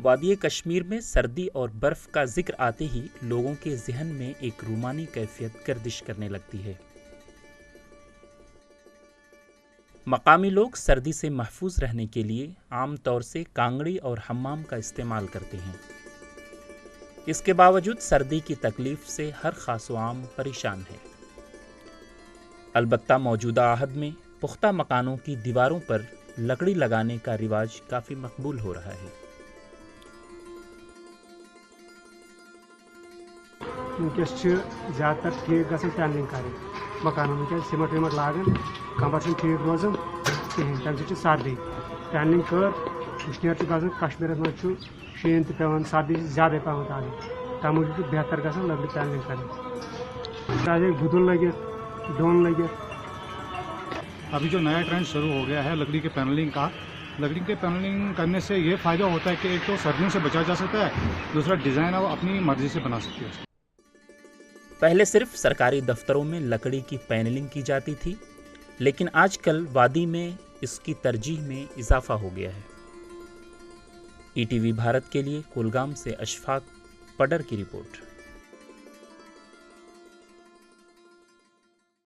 وادی کشمیر میں سردی اور برف کا ذکر آتے ہی لوگوں کے ذہن میں ایک رومانی کیفیت گردش کرنے لگتی ہے۔ مقامی لوگ سردی سے محفوظ رہنے کے لیے عام طور سے کانگڑی اور حمام کا استعمال کرتے ہیں۔ اس کے باوجود سردی کی تکلیف سے ہر خاص و عام پریشان ہے۔ البتہ موجودہ عہد میں پختہ مکانوں کی دیواروں پر لکڑی لگانے کا رواج کافی مقبول ہو رہا ہے۔ ونکس زیادہ تر ٹھیک گھن پینلنگ کریں مکانوں کی سیمٹ ویمٹ لاگان کمبر ٹھیک روزان کہین تمہ سۭتۍ سردی پینلنگ کر وشنیر گھان کشمیرس مجھ شین تیوان سردی زیادہ پہمت آگے تمہ موجود بہتر گھان لکڑی پینلنگ کریں گدل لگت ڈون لگت۔ ابھی جو نیا ٹرینڈ شروع ہو گیا ہے لکڑی کے پینلنگ کا، لکڑی کے پینلنگ کرنے سے یہ فائدہ ہوتا ہے کہ ایک تو سردیوں سے بچا جا سکتا ہے، دوسرا ڈیزائن آپ اپنی مرضی سے بنا سکتے ہیں۔ پہلے صرف سرکاری دفتروں میں لکڑی کی پینلنگ کی جاتی تھی، لیکن آج کل وادی میں اس کی ترجیح میں اضافہ ہو گیا ہے۔ ETV بھارت کے لیے کولگام سے اشفاق پڈر کی رپورٹ۔